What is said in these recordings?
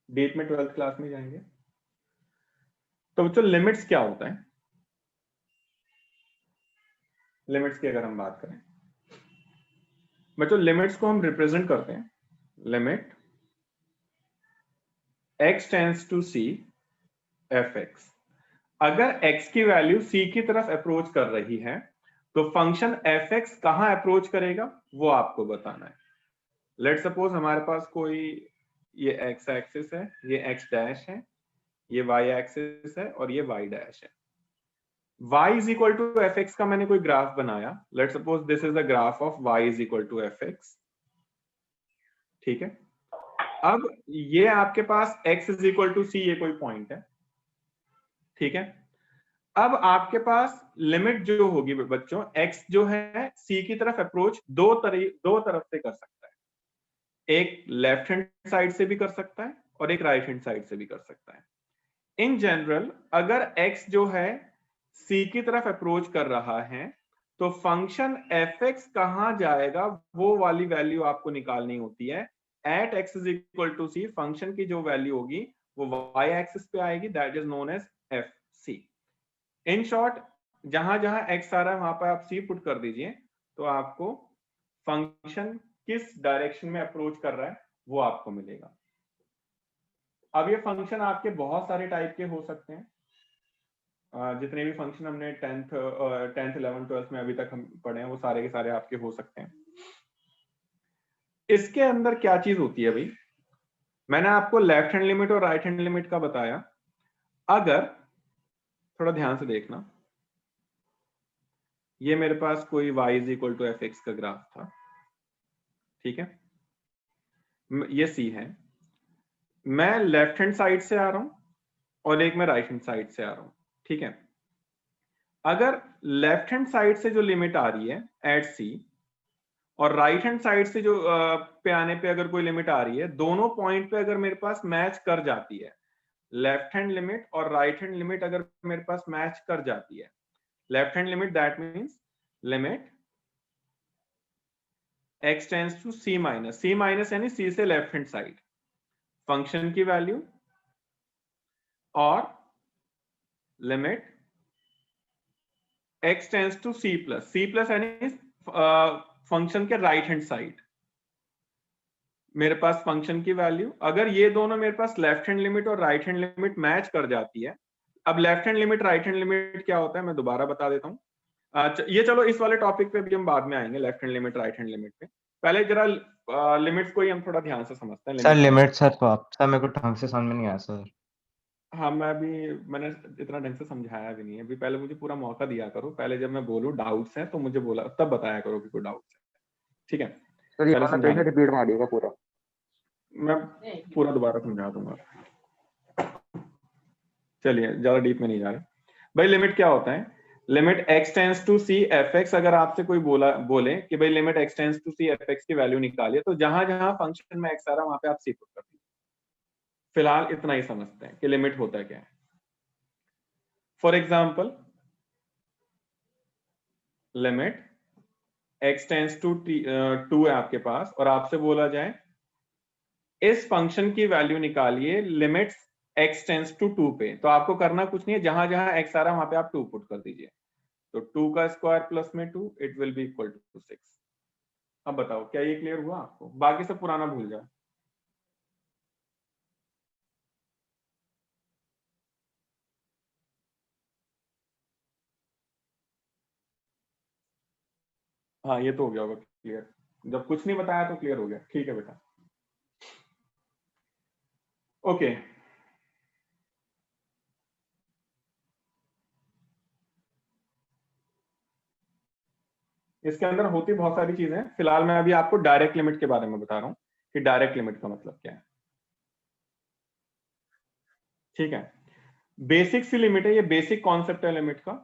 Deep में 12th class में जाएंगे। तो बच्चों लिमिट्स क्या होता है? लिमिट्स की अगर हम बात करें बच्चों, लिमिट्स को हम रिप्रेजेंट करते हैं limit x tends to c fx। अगर x की वैल्यू c की तरफ अप्रोच कर रही है तो फंक्शन fx कहां अप्रोच करेगा वो आपको बताना है। लेट सपोज हमारे पास कोई ये x एक्सिस है, ये x डैश है, ये y एक्सिस है और ये y डैश है। y is equal to F X का मैंने कोई ग्राफ बनाया। Let suppose this is the graph of y is equal to F X. ठीक है, अब ये आपके पास x is equal to C, ये कोई पॉइंट है। ठीक है, अब आपके पास लिमिट जो होगी बच्चों, x जो है c की तरफ अप्रोच दो तरफ से कर सकता है। एक लेफ्ट हैंड साइड से भी कर सकता है और एक राइट हैंड साइड से भी कर सकता है। इन जनरल अगर x जो है c की तरफ अप्रोच कर रहा है तो फंक्शन fx कहां जाएगा वो वाली वैल्यू आपको निकालनी होती है। At x is equal to c function की जो वैल्यू होगी वो y एक्सिस पे आएगी, that is known as fc। In short जहां जहां x आ रहा है वहां पर आप c पुट कर दीजिए तो आपको फंक्शन किस डायरेक्शन में अप्रोच कर रहा है वो आपको मिलेगा। अब ये फंक्शन आपके बहुत सारे टाइप के हो सकते हैं। जितने भी फंक्शन हमने 10th 11th 12th में अभी तक हम पढ़े हैं वो सारे के सारे आपके हो सकते हैं। इसके अंदर क्या चीज होती है भाई, मैंने आपको लेफ्ट हैंड लिमिट और राइट हैंड लिमिट का बताया। अगर थोड़ा ध्यान से देखना, ये मेरे पास कोई y is equal to F X का ग्राफ था। ठीक है, ये c है, मैं लेफ्ट हैंड साइड से आ रहा हूं और एक मैं राइट हैंड साइड से आ रहा हूं। ठीक है, अगर लेफ्ट हैंड साइड से जो लिमिट आ रही है एट c और राइट हैंड साइड से जो पे आने पे अगर कोई लिमिट आ रही है, दोनों पॉइंट पे अगर मेरे पास मैच कर जाती है, लेफ्ट हैंड लिमिट और राइट हैंड लिमिट अगर मेरे पास मैच कर जाती है, left hand limit that means limit x tends to c minus यानी c से लेफ्ट हैंड साइड फंक्शन की वैल्यू, और limit x tends to c plus यानी फंक्शन के राइट हैंड साइड मेरे पास फंक्शन की वैल्यू। अगर ये दोनों मेरे पास लेफ्ट हैंड लिमिट और राइट हैंड लिमिट मैच कर जाती है, अब left hand limit right hand limit क्या होता है मैं दोबारा बता देता हूँ। ये चलो इस वाले टॉपिक पे भी हम बाद में आएंगे, left hand limit right hand limit पे। पहले जरा लिमिट्स को ही हम थोड़ा ध्यान से समझते हैं। सर लिमिट लिमिट सर तो आप सर मेरे को ढंग से समझ में नहीं आया सर। हाँ, मैंने इतना ढंग से समझाया भी नहीं है अभी, पहले मुझे पूरा मौका दिया करो। पहले जब मैं बोलूं डाउट्स है तो मुझे बोला तब बताया करो कि कोई डाउट्स है। ठीक है, सर ये पहले वाला पेज समझाने रिपीट मारिएगा पूरा। मैं पूरा दोबारा समझा दूंगा। चलिए ज्यादा डीप में नहीं जा रहे भाई। लिमिट क्या होता है, limit x tends to c F X. अगर आपसे कोई बोले कि भाई limit x tends to c F X की वैल्यू निकालिए, तो जहां जहां फंक्शन में x आ रहा है वहां पे आप c पुट कर दीजिए। फिलहाल इतना ही समझते हैं कि लिमिट होता क्या है। For example limit x tends to 2 है आपके पास और आपसे बोला जाए इस फंक्शन की वैल्यू निकालिए लिमिट्स x टेंड्स टू 2 पे, तो आपको करना कुछ नहीं है, जहां जहां x आ रहा है वहां पे आप 2 पुट कर दीजिए। तो 2 का स्क्वायर प्लस में 2 it will be equal to 6। अब बताओ क्या ये क्लियर हुआ आपको? बाकी सब पुराना भूल जाओ। हाँ ये तो हो गया होगा क्लियर, जब कुछ नहीं बताया तो क्लियर हो गया। ठीक है बेटा, ओके। इसके अंदर होती बहुत सारी चीजें हैं। फिलहाल मैं अभी आपको डायरेक्ट लिमिट के बारे में बता रहा हूं कि डायरेक्ट लिमिट का मतलब क्या है। ठीक है, बेसिक सी लिमिट है, ये बेसिक कॉन्सेप्ट है लिमिट का।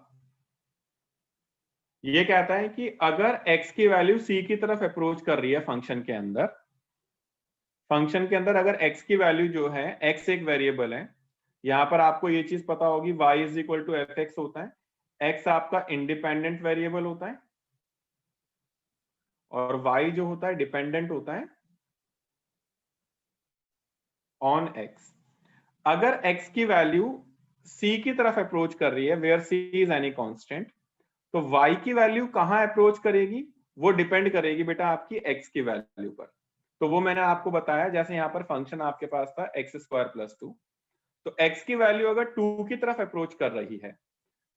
ये कहता है कि अगर x की वैल्यू c की तरफ अप्रोच कर रही है फंक्शन के अंदर, अगर x की वैल्यू जो है, x एक वेरिएबल है, यहां पर आपको ये चीज पता होगी y is equal to F X होता है। x आपका इंडिपेंडेंट वेरिएबल होता है और y जो होता है डिपेंडेंट होता है। On x। अगर x की वैल्यू c की तरफ अप्रोच कर रही है, where c is any constant, तो y की वैल्यू कहां अप्रोच करेगी? वो डिपेंड करेगी बेटा आपकी x की वैल्यू पर। तो वो मैंने आपको बताया, जैसे यहाँ पर फंक्शन आपके पास था x² + 2, तो x की वैल्यू अगर 2 की तरफ अप्रोच कर रही है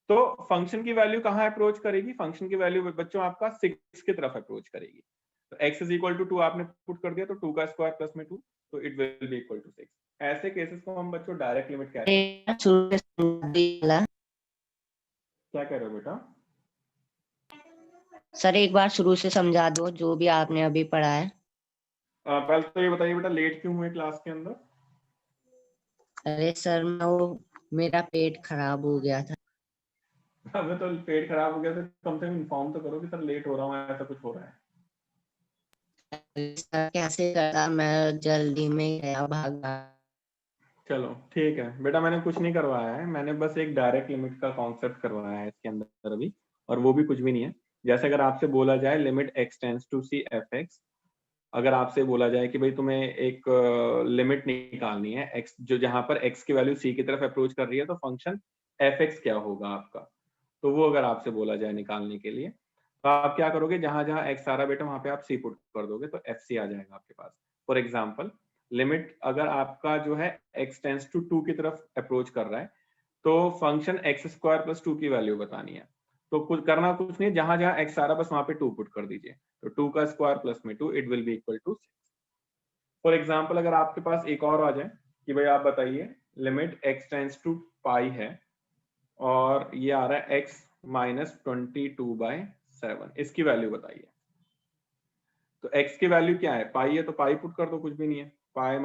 तो फंक्शन की वैल्यू कहां अप्रोच करेगी? फंक्शन की वैल्यू बच्चों आपका 6 की तरफ अप्रोच करेगी। तो x इज इक्वल टू 2 आपने पुट कर दिया, तो 2 का स्क्वायर प्लस में 2, तो it will be equal to 6। ऐसे केसेस को हम बच्चों डायरेक्ट लिमिट कहते हैं। क्या कह रहे हो बेटा? सर एक बार शुरू से समझा दो जो भी आपने अभी पढ़ा है। पहले तो ये बताइए बेटा, लेट क्यों हुए क्लास के अंदर? अरे सर मेरा पेट खराब हो गया था। हमें तो पेट खराब हो गया, तो कम से कम इन्फॉर्म तो करो कि सर लेट हो रहा हूँ, ऐसा कुछ हो रहा है। सर कैसे करता, मैं जल्दी में गया भागा। चलो ठीक है बेटा, मैंने कुछ नहीं करवाया है, मैंने बस एक डायरेक्ट लिमिट का कॉन्सेप्ट करवाया है इसके अंदर अभी, और वो भी कुछ भी नहीं है। जैसे अगर आपसे बोला जाए limit x tends to c f(x), अगर आपसे बोला जाए कि भाई तुम्हें एक लिमिट निकालनी है x, जो जहां पर x की वैल्यू c की तरफ अप्रोच कर रही है, तो फंक्शन f(x) क्या होगा आपका? तो वो अगर आपसे बोला जाए निकालने के लिए, तो आप क्या करोगे? जहां जहां x आ रहा बेटा वहां पे आप c पुट कर दोगे, तो fc आ जाएगा आपके पास। फॉर एग्जाम्पल, लिमिट अगर आपका जो है x टेंड्स टू 2 की तरफ अप्रोच कर रहा है, तो फंक्शन x² + 2 की वैल्यू बतानी है। तो कुछ करना कुछ नहीं, जहां जहां x आ रहा बस वहां पे 2 पुट कर दीजिए, तो 2 का स्क्वायर प्लस में 2, it will be equal to 6। For example, अगर आपके पास एक और आ जाए कि भाई आप बताइए लिमिट x टेंड्स टू पाई है और ये आ रहा है x - 22/7, इसकी वैल्यू बताइए। तो x की वैल्यू क्या है? पाई है, तो पाई पुट कर दो, कुछ भी नहीं है, पाई -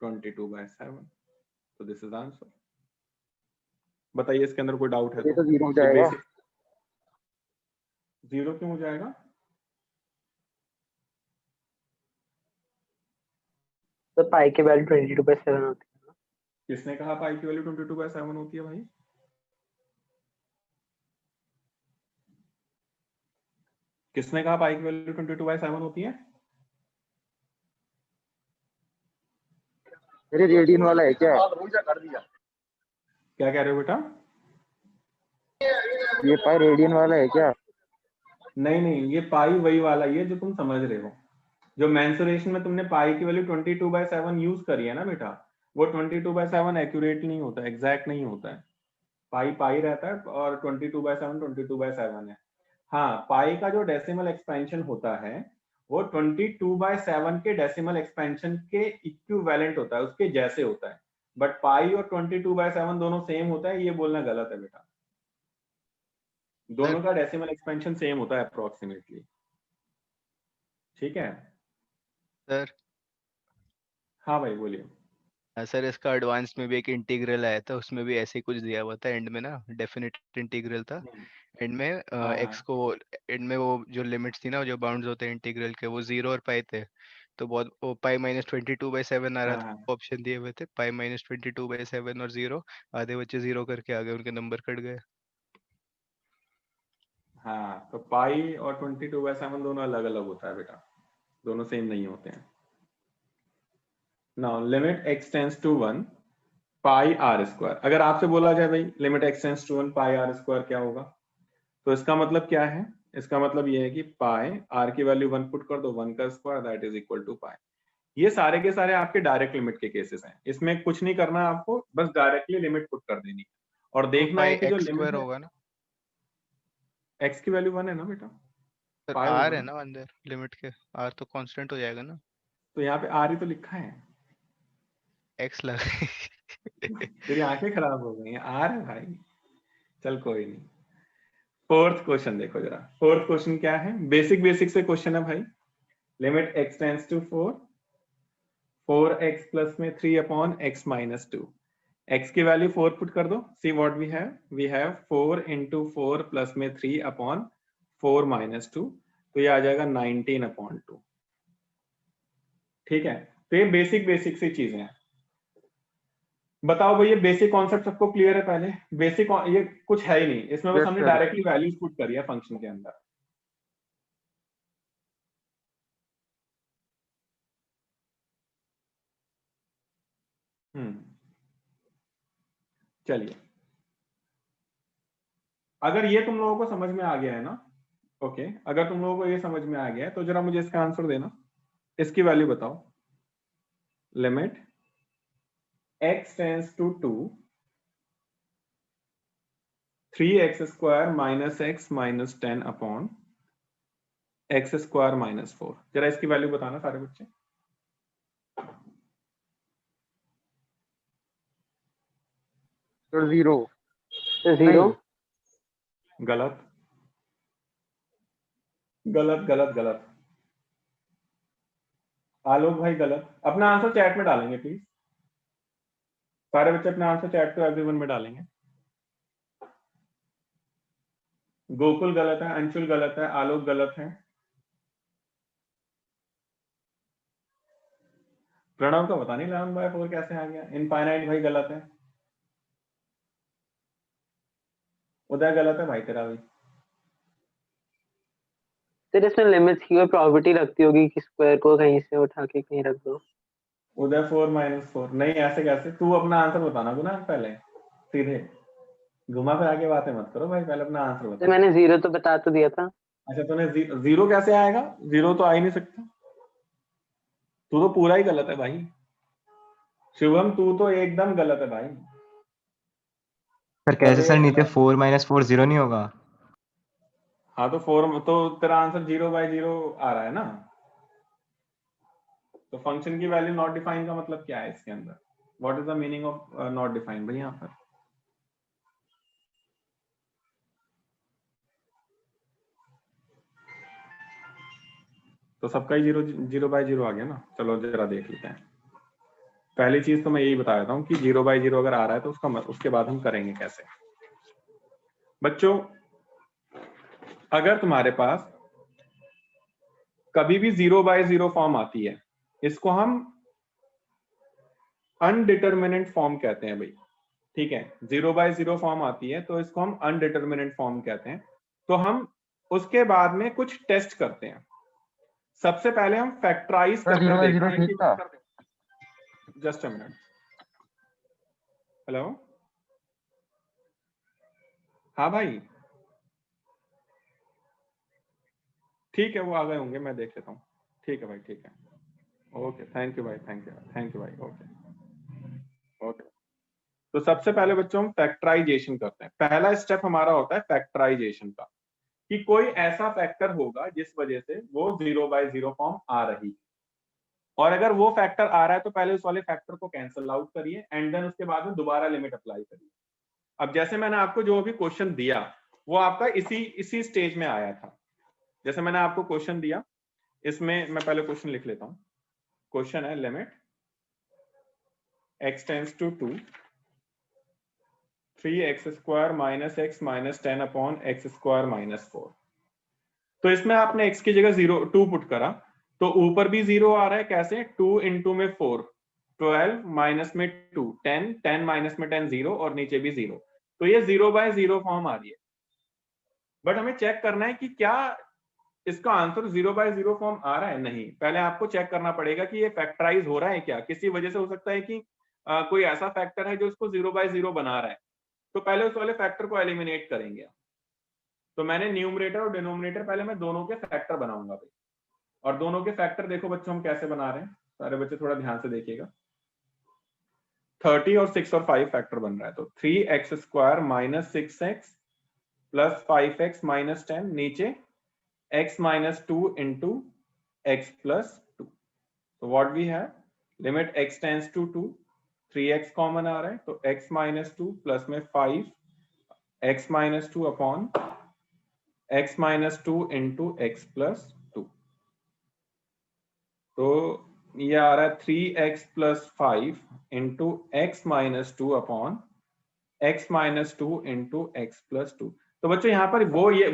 22/7। तो दिस इज आंसर। बताइए इसके अंदर कोई डाउट है ये तो 0 हो ये जाएगा। बेसिक। 0 क्यों हो जाएगा? तो पाई की वैल्यू 22/7 होती है। किसने कहा पाई की वैल्यू 22/7 होती है भाई? किसने कहा पाई की वैल्यू 22/7 होती है? मेरे रेडियन वाला है क्या? क्या कह रहे हो बेटा? ये पाई रेडियन वाला है क्या? नहीं नहीं, ये पाई वही वाला ही है जो तुम समझ रहे हो। जो मेंसुरेशन में तुमने पाई की वैल्यू 22/7 यूज करी है ना बेटा, वो 22/7 एक्यूरेट नहीं होता, एग्जैक्ट नहीं होता है। पाई पाई रहता है और 22/7 22/7 है। हाँ, पाई का जो डेसिमल एक्सपेंशन होता है वो 22/7 के डेसिमल एक्सपेंशन के इक्विवेलेंट होता है, उसके जैसे होता है। बट पाई और 22/7 दोनों सेम होता है, ये बोलना गलत है बेटा। दोनों का डेसिमल एक्सपेंशन सेम होता है अप्रोक्सीमेटली। ठीक है सर। हाँ भाई बोलिए। सर इसका एडवांस में भी एक इंटीग्रल आया था, उसमें भी ऐसे ही कुछ दिया हुआ था एंड में ना, डेफिनेट इंटीग्रल था एंड में हाँ एक्स को एंड में वो जो लिमिट्स थी ना, जो बाउंड्स होते हैं इंटीग्रल के, वो 0 और पाई थे। तो बहुत वो पाई -22/7 आ रहा था, हाँ ऑप्शन दिए हुए थे पाई -22/7 और 0। आधे बच्चे 0 करके आ गए, उनके नंबर कट गए। हाँ, तो पाई और 22/7 दोनों अलग अलग होता है बेटा, दोनों सेम नहीं होते हैं। Now limit x tends to 1 pi r²। अगर आपसे बोला जाए भाई limit x tends to 1 pi r² क्या होगा, तो इसका मतलब क्या है? इसका मतलब ये है कि पाई r की वैल्यू 1 पुट कर दो, 1 का square that is equal to pi. ये सारे के सारे आपके डायरेक्ट लिमिट के केसेस हैं, इसमें कुछ नहीं करना आपको, बस डायरेक्टली लिमिट पुट कर देनी है और तो देखना पाई है कि जो x² लिमिट है, होगा ना x की वैल्यू 1 है ना बेटा, सर, पाई r होगा है ना, ना अंदर लिमिट के, r तो कांस्टेंट हो जाएगा ना। तो यहाँ पे r ही तो लिखा है। x लगा तेरी आंखें खराब हो गई हैं, r है भाई। चल कोई नहीं। फोर्थ क्वेश्चन देखो जरा, फोर्थ क्वेश्चन क्या है? बेसिक बेसिक से क्वेश्चन है भाई। Limit x tends to 4, 4x plus में 3/x - 2। x की वैल्यू 4 पुट कर दो, see what we have 4 × 4 plus में 3/4 - 2, तो ये आ जाएगा 19/2। ठीक है, तो ये बेसिक बेसिक सी चीजें हैं। बताओ भाई, ये बेसिक कॉन्सेप्ट सबको क्लियर है? पहले बेसिक ये कुछ है ही नहीं इसमें, बस Yes, हमने sir. डायरेक्टली वैल्यूज पुट करी है फंक्शन के अंदर। चलिए, अगर ये तुम लोगों को समझ में आ गया है ना, ओके, अगर तुम लोगों को ये समझ में आ गया है तो जरा मुझे इसका आंसर देना। इसकी वैल्यू बताओ। Limit x tends to 2 3x square minus x minus 10 upon x square minus 4। जरा इसकी वैल्यू बताना सारे बच्चे। तो जीरो गलत गलत गलत गलत। आलोक भाई गलत। अपना आंसर चैट में डालेंगे प्लीज। सारे बच्चे अपना आंसर चैट टू एवरीवन में डालेंगे। गोकुल गलत है, अंशुल गलत है, आलोक गलत है, प्रणव का पता नहीं 11/4 कैसे आ गया। इनफाइनाइट भाई गलत है, उदय गलत है भाई तेरा भी। फिर इसमें लिमिट्स की कोई प्रॉपर्टी लगती होगी कि स्क्वायर को कहीं से उठा के कहीं रख दो। उदय 4 - 4 नहीं, ऐसे कैसे? तू अपना आंसर बताना गुना पहले, सीधे घुमा फिरा के बातें मत करो भाई, पहले अपना आंसर तो बता। मैंने जीरो तो बता तो दिया था। अच्छा तूने जीरो कैसे आएगा? जीरो तो आ ही नहीं सकता, तू तो पूरा ही गलत है भाई। शुभम तू तो एकदम गलत है भाई। सर कैसे सर, नीचे 4 - 4 0 नहीं होगा? हाँ तो 4 तो तेरा आंसर 0/0 आ रहा है ना। तो फंक्शन की वैल्यू नॉट डिफाइन का मतलब क्या है इसके अंदर? What is the meaning of not define भाई यहाँ पर? तो सबका ही 0/0 आ गया ना। चलो जरा देख लेते हैं। पहली चीज तो मैं यही बता देता हूँ कि 0/0 अगर आ रहा है तो उसके बाद हम करेंगे कैसे। बच्चों अगर तुम्हारे पास कभी भी 0/0 फॉर्म आती है, इसको हम अनडिटरमिनेट फॉर्म कहते हैं भाई। ठीक है, 0/0 फॉर्म आती है तो इसको हम अनडिटरमिनेट फॉर्म कहते हैं। तो हम उसके बाद में कुछ टेस्ट करते हैं। सबसे पहले हम फैक्टराइज करके देखते हैं कि जस्ट अ मिनट। हेलो, हाँ भाई, ठीक है वो आ गए होंगे, मैं देख लेता हूँ। ठीक है भाई, ठीक है, ओके, थैंक यू भाई, थैंक यू भाई, ओके ओके। तो सबसे पहले बच्चों हम फैक्टराइजेशन करते हैं। पहला स्टेप हमारा होता है फैक्टराइजेशन का, कि कोई ऐसा फैक्टर होगा जिस वजह से वो 0/0 फॉर्म आ रही, और अगर वो फैक्टर आ रहा है तो पहले उस वाले फैक्टर को कैंसिल आउट करिए एंड देन उसके बाद में दोबारा लिमिट अप्लाई करिए। अब जैसे मैंने आपको जो भी क्वेश्चन दिया वो आपका इसी स्टेज में आया था। जैसे मैंने आपको क्वेश्चन दिया, इसमें मैं पहले क्वेश्चन लिख लेता हूं। क्वेश्चन है limit x tends to 2 3x square minus x minus 10 upon x square minus 4। तो इसमें आपने x की जगह 2 पुट करा तो ऊपर भी 0 आ रहा है। कैसे? 2 इंटू में 4, 12 माइनस में 2 10, 10 माइनस में 10 0, और नीचे भी 0। तो ये 0/0 फॉर्म आ रही है। बट हमें चेक करना है कि क्या इसका आंसर 0/0 फॉर्म आ रहा है। नहीं, पहले आपको चेक करना पड़ेगा कि ये फैक्टराइज हो रहा है क्या। किसी वजह से हो सकता है कि कोई ऐसा फैक्टर है जो इसको 0/0 बना रहा है, तो पहले उस वाले फैक्टर को एलिमिनेट करेंगे। तो मैंने न्यूमरेटर और डिनोमिनेटर पहले मैं दोनों के फैक्टर बनाऊंगा भाई। और दोनों के फैक्टर देखो बच्चों हम कैसे बना रहे हैं, सारे बच्चे थोड़ा ध्यान से देखिएगा। 30 और 6 और 5 फैक्टर बन रहा है। तो 3x square minus 6x plus 5x minus 10, नीचे x minus 2 into x plus 2। तो what we have, limit x tends to 2, 3x common आ रहा है तो x माइनस 2 प्लस में 5 x minus 2 upon x minus 2 into x plus 2। तो ये आ रहा है 3x plus 5 into x minus 2 upon x minus 2 into x plus 2। तो बच्चों यहाँ पर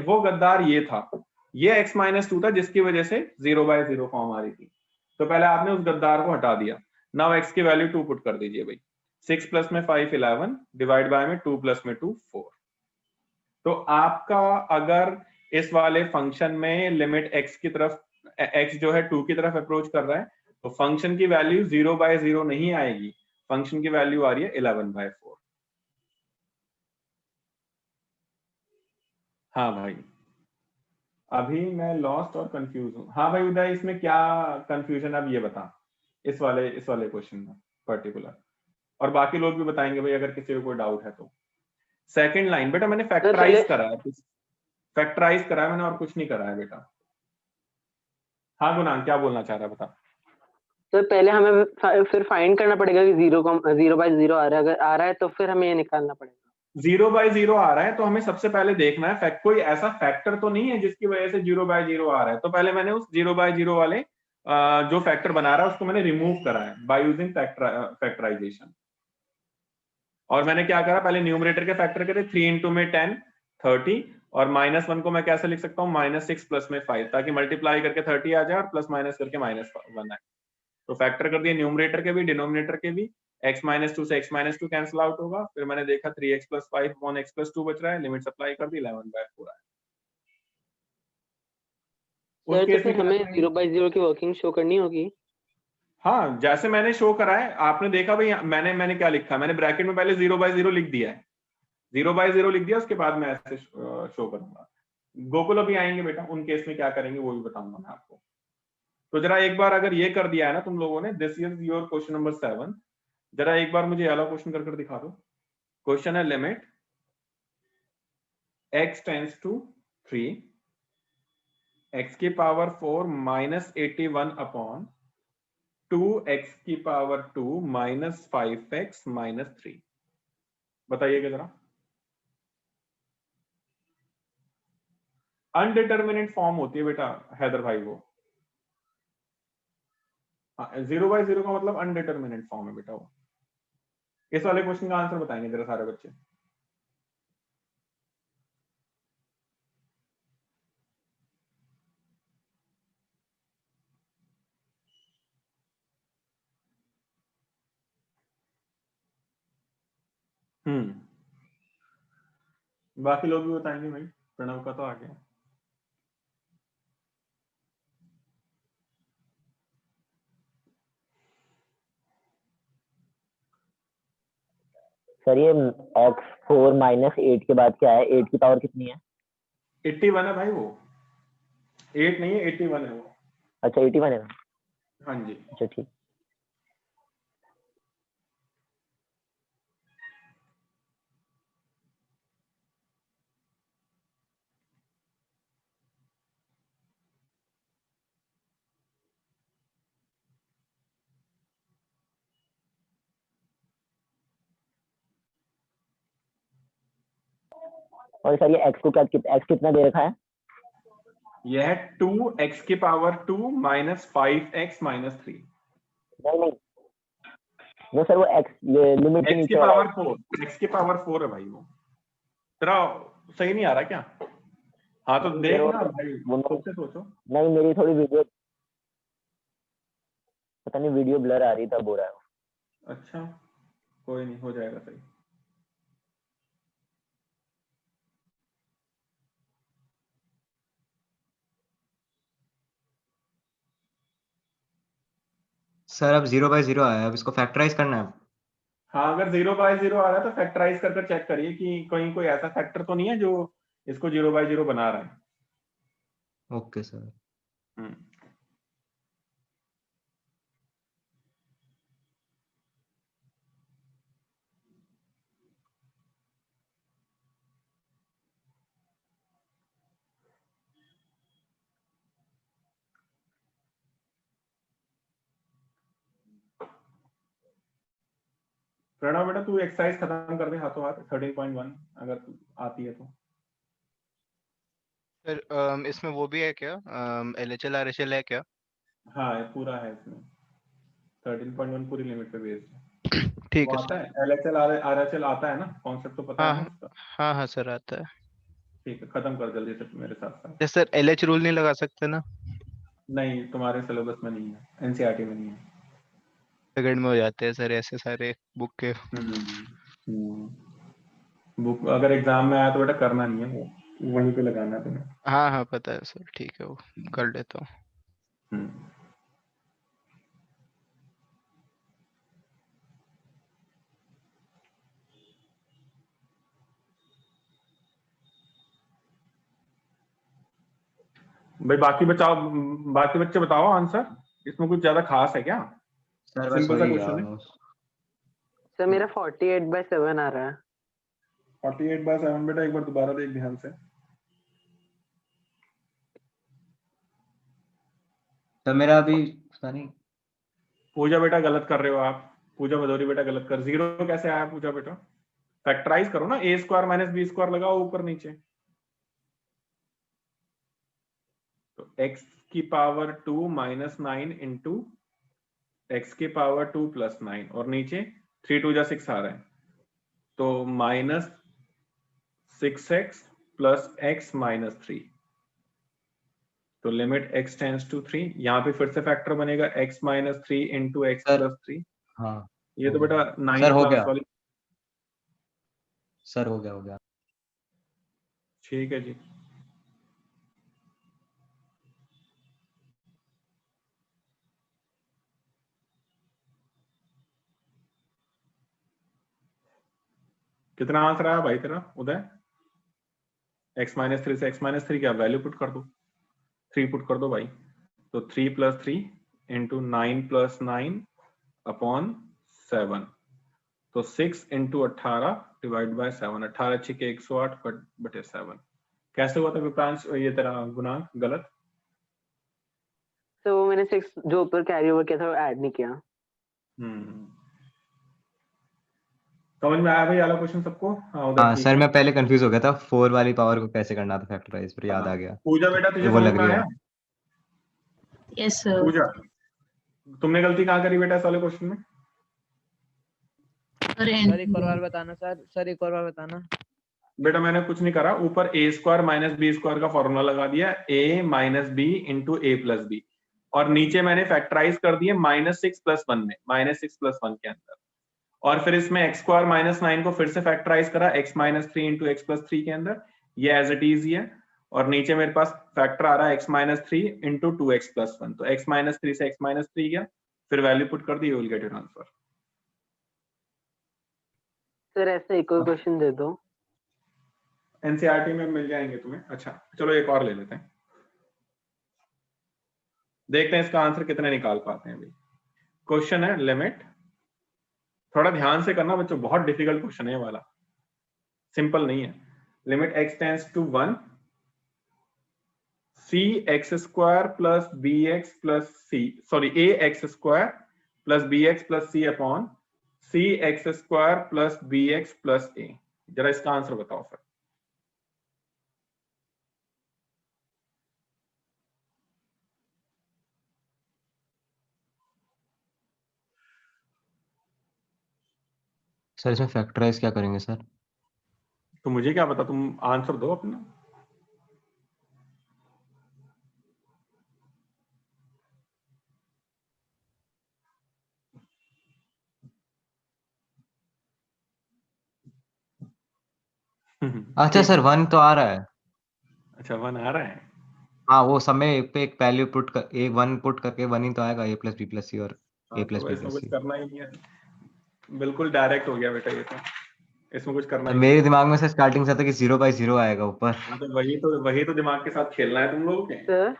वो गद्दार ये था, ये x माइनस 2 था जिसकी वजह से 0/0 फॉर्म आ रही थी। तो पहले आपने उस गद्दार को हटा दिया। नाउ x की वैल्यू 2 पुट कर दीजिए भाई। 6 प्लस में 5 11, डिवाइड बाय में 2 प्लस में 2 4। तो आपका अगर इस वाले फंक्शन में लिमिट x की तरफ, x जो है 2 की तरफ अप्रोच कर रहा है, तो फंक्शन की वैल्यू 0/0 नहीं आएगी। फंक्शन की वैल्यू आ रही है 11/4। हाँ भाई, अभी मैं लॉस्ट और कंफ्यूज हूँ। हाँ भाई उदय, इसमें क्या कंफ्यूजन अब ये बता, इस वाले क्वेश्चन में पर्टिकुलर, और बाकी लोग भी बताएंगे भाई अगर किसी को कोई डाउट है तो। सेकंड लाइन बेटा मैंने फैक्टराइज करा है, फैक्टराइज करा है मैंने, और कुछ नहीं करा है बेटा। हाँ गुनान क्या बोलना चाह रहा है बता। तो पहले हमें फिर फाइंड करना पड़ेगा कि 0/0 आ रहा है, अगर आ रहा है तो फिर हमें ये निकालना पड़ेगा। 0/0 आ रहा है तो हमें सबसे पहले देखना है कोई ऐसा फैक्टर तो नहीं है जिसकी वजह से 0/0 आ रहा है। तो पहले मैंने उस 0/0 वाले जो फैक्टर बना रहा है उसको मैंने रिमूव करा है बाय यूजिंग फैक्टराइजेशन। और मैंने क्या करा, पहले न्यूमरेटर के फैक्टर करे, 3 × में 10 30, और -1 को मैं कैसे लिख सकता हूँ, -6 प्लस में 5, ताकि मल्टीप्लाई करके 30 आ जाए और प्लस माइनस करके -1 आए। तो फैक्टर कर दिए न्यूमरेटर के भी डिनोमिनेटर के भी। x-2 से x-2 कैंसिल आउट होगा, फिर मैंने देखा 3x + 5 / x + 2 बच रहा है, लिमिट अप्लाई कर दी, 11/4 आया। उस सर तो केस में फिर क्या हमें करेंगे? 0/0 की वर्किंग शो करनी होगी। हाँ जैसे मैंने शो करा है, आपने देखा भाई, मैंने क्या लिखा है, मैंने ब्रैकेट में पहले 0/0 लिख दिया है, 0/0 लिख दिया, उसके बाद मैं ऐसे शो करूंगा। गोकुल अभी आएंगे बेटा, उन केस में क्या करेंगे वो भी बताऊंगा मैं आपको। तो जरा एक बार अगर ये कर दिया है ना तुम लोगों ने, this is your question number 7, जरा एक बार मुझे वाला क्वेश्चन कर दिखा दो। क्वेश्चन है limit x tends to 3, x की पावर 4 -81 अपॉन 2x की पावर 2 -5x -3। बताइएगा जरा। अनडिटर्मिनेट फॉर्म होती है बेटा हैदर भाई वो। 0/0 का मतलब अनडिटर्मिनेट फॉर्म है बेटा वो। इस वाले क्वेश्चन का आंसर बताएंगे जरा सारे बच्चे। बाकी लोग भी बताएंगे भाई, प्रणव का तो आ गया। सर ये x4 - 8 के बाद क्या है, 8 की पावर कितनी है? 81 है भाई वो, 8 नहीं है, 81 है वो। अच्छा 81 है ना? हाँ जी। अच्छा ठीक। और सर ये x को क्या x कितना दे रखा है? यह है 2x की पावर 2 -5x -3। नहीं नहीं, वो सर वो x लिमिट के x की नीचे वाला पावर है। 4, x की पावर 4 है भाई वो। तेरा सही नहीं आ रहा क्या? हाँ तो नहीं, देख वो ना भाई, वो खुद से सोचो। नहीं, मेरी थोड़ी वीडियो, पता नहीं वीडियो ब्लर आ रही तब हो रहा है। अच्छा कोई नहीं, हो जाएगा सही। सर अब 0/0 आया है, अब इसको फैक्टराइज करना है। हाँ अगर 0/0 आ रहा है तो फैक्टराइज कर चेक करिए कि कहीं कोई ऐसा फैक्टर तो नहीं है जो इसको 0/0 बना रहा है। Okay sir. हम्म। प्रणव बेटा तू एक्सरसाइज खत्म कर दे हाथों हाथ, 13.1 अगर आती है तो। सर इसमें वो भी है क्या, LHL RHL है क्या? हाँ ये पूरा है इसमें, 13.1 पूरी लिमिट पे बेस्ड है। ठीक वो है आता सर। है LHL RHL आता है ना, कॉन्सेप्ट तो पता हाँ है ना हाँ उसका। हाँ हाँ सर आता है। ठीक है खत्म कर जल्दी से मेरे साथ साथ। जैसे सर LH रूल नहीं लगा सकते ना? नहीं तुम्हारे सिलेबस में नहीं है, एनसीईआरटी में नहीं है। सेकंड में हो जाते हैं सर ऐसे सारे बुक के। बुक अगर एग्जाम में आया तो बेटा करना नहीं है वो, वहीं पे लगाना है तुम्हें। हाँ हाँ पता है सर, ठीक है वो कर लेता हूँ। हम्म। भाई बाकी बच्चे बताओ आंसर, इसमें कुछ ज्यादा खास है क्या? सर बस सिंपल सा वही क्वेश्चन है। सर मेरा 48/7 आ रहा है। 48/7 बेटा एक बार दोबारा देख ध्यान से। तो मेरा अभी पता नहीं। पूजा बेटा गलत कर रहे हो आप, पूजा भदौरी बेटा गलत कर, 0 कैसे आया पूजा बेटा? फैक्टराइज करो ना, a² - b² लगाओ ऊपर नीचे, तो x की पावर 2 - 9 इंटू x की पावर 2 + 9 और नीचे 3 2 जा 6 आ रहा है, तो -6x + x - 3, तो लिमिट x टेंड्स टू 3, यहाँ पे फिर से फैक्टर बनेगा x - 3 इंटू x सर + 3। हाँ ये तो बेटा 9 सर हो क्लास गया, वाली। सर हो गया। ठीक है जी। कितना आंसर आया भाई तेरा उदय? x - 3 से x - 3 क्या वैल्यू पुट कर दो, 3 पुट कर दो भाई, तो 3 + 3 इंटू 9 + 9 अपॉन 7, तो 6 इंटू 18 डिवाइड बाय 7, 18 × 6 = 108 बटे 7। कैसे हुआ था विप्रांश ये तेरा गुणांक गलत? तो वो मैंने 6 जो ऊपर कैरी ओवर किया था वो ऐड नहीं किया। समझ में आया भाई वाला क्वेश्चन सबको? उदय हाँ ठीक सर है। मैं पहले कंफ्यूज हो गया था 4 वाली पावर को कैसे करना था फैक्टराइज, पर याद हाँ। आ गया। पूजा बेटा तो तुझे वो समझ लग में रही आया? है। Yes sir. पूजा तुमने गलती कहाँ करी बेटा इस वाले क्वेश्चन में? सर एक और बार बताना सर एक और बार बताना। बेटा मैंने कुछ नहीं करा, ऊपर a² - b² का फॉर्मूला लगा दिया, a - b into a + b, और नीचे मैंने फैक्टराइज कर दिए -6 + 1 में, -6 + 1 के अंदर, और फिर इसमें x² - 9 को फिर से फैक्टराइज करा x - 3 इंटू x + 3 के अंदर, ये एज इट इज ही है, और नीचे मेरे पास फैक्टर आ रहा है x - 3 इंटू 2x + 1, तो x - 3 से x - 3 गया, फिर वैल्यू पुट कर दी, you will get your answer. Sir ऐसा एक और क्वेश्चन दे दो। एनसीईआरटी में मिल जाएंगे तुम्हें। अच्छा चलो एक और ले लेते हैं, देखते हैं इसका आंसर कितने निकाल पाते हैं। अभी क्वेश्चन है लिमिट, थोड़ा ध्यान से करना बच्चों, बहुत डिफिकल्ट क्वेश्चन है ये वाला, सिंपल नहीं है। Limit x tends to 1 cx² + bx + c, sorry ax² + bx + c upon cx² + bx + a। जरा इसका आंसर बताओ सर। सर इसमें फैक्टराइज क्या करेंगे सर? तो मुझे क्या पता, तुम आंसर दो अपना। अच्छा सर 1 तो आ रहा है। अच्छा 1 आ रहा है। हाँ वो समय पे एक वैल्यू पुट कर, एक 1 पुट करके 1 ही तो आएगा, a + b + c और a + तो b इसमें + कुछ c। करना ही नहीं है, बिल्कुल डायरेक्ट हो गया बेटा ये तो, इसमें कुछ करना तो ही नहीं मेरे है। दिमाग में से स्टार्टिंग से था कि 0/0 आएगा ऊपर। हाँ तो वही तो दिमाग के साथ खेलना है तुम लोगों के। सर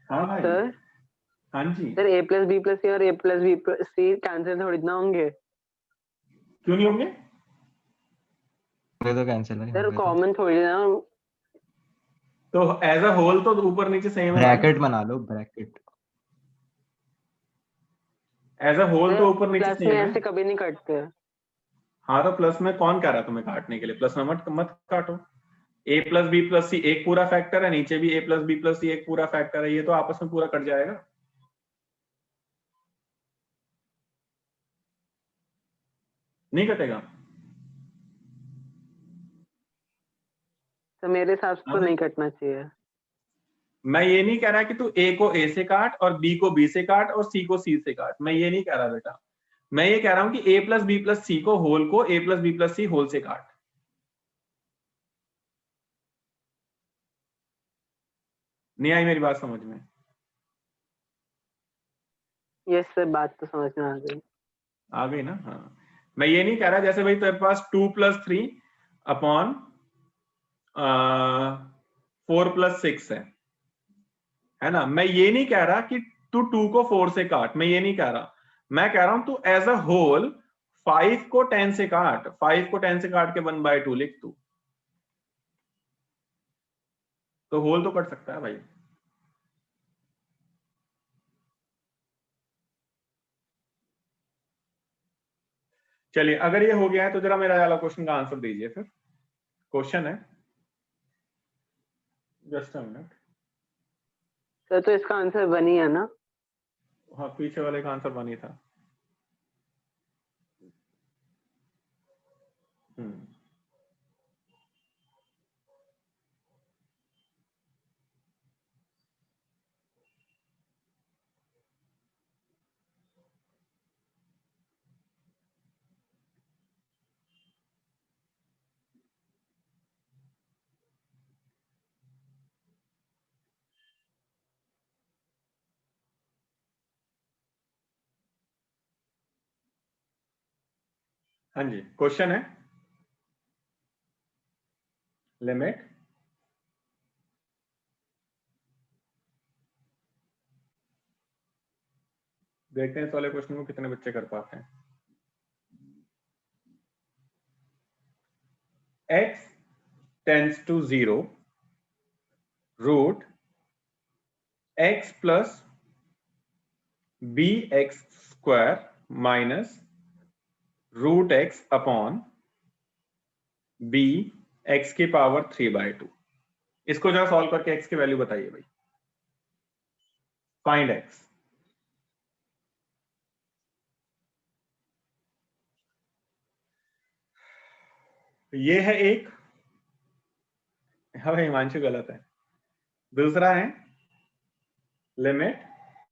हाँ भाई। सर हाँ जी। सर a + b + c और a + b + c कैंसिल थोड़ी ना होंगे। क्यों नहीं होंगे? होंगे तो कैंसिल नहीं सर होंगे तो कॉमन थोड़ी ना। तो एज अ होल तो ऊपर नीचे सेम है भाई, ब्रैकेट बना लो, ब्रैकेट। एज अ होल तो सर ऊपर नीचे प्लस में सेम है। ऐसे कभी नहीं कटते। हाँ तो प्लस में कौन कह रहा है तुम्हें काटने के लिए? प्लस में मत मत काटो, a + b + c एक पूरा फैक्टर है, नीचे भी a + b + c एक पूरा फैक्टर है, ये तो आपस में पूरा कट जाएगा। नहीं कटेगा? तो मेरे हिसाब से हाँ तो भाई। नहीं कटना चाहिए। मैं ये नहीं कह रहा कि तू a को a से काट और b को b से काट और c को c से काट, मैं ये नहीं कह रहा बेटा, मैं ये कह रहा हूं कि a + b + c को होल को a + b + c होल से काट। नहीं आई मेरी बात समझ में? यस सर बात तो समझ में आ गई। आ गई ना? हाँ मैं ये नहीं कह रहा जैसे भाई तेरे पास 2 + 3 अपॉन 4 + 6 है, है ना। मैं ये नहीं कह रहा कि तू 2 को 4 से काट, मैं ये नहीं कह रहा, मैं कह रहा हूं तू एज अ होल 5 को 10 से काट, 5 को 10 से काट के 1/2 लिख तू, तो होल तो कट सकता है भाई। चलिए अगर ये हो गया है तो जरा मेरा वाला क्वेश्चन का आंसर दीजिए फिर। क्वेश्चन है, जस्ट अ मिनट। सर तो इसका आंसर 1 ही है ना? हाँ पीछे वाले का आंसर 1 ही था। हाँ जी क्वेश्चन है, लिमिट देखते हैं इस वाले क्वेश्चन को कितने बच्चे कर पाते हैं। x tends to 0 root x plus bx square minus root x upon b x की पावर 3/2। इसको जरा सॉल्व करके x की वैल्यू बताइए भाई। Find x। ये है एक, हाँ भाई हिमांशु गलत है। दूसरा है लिमिट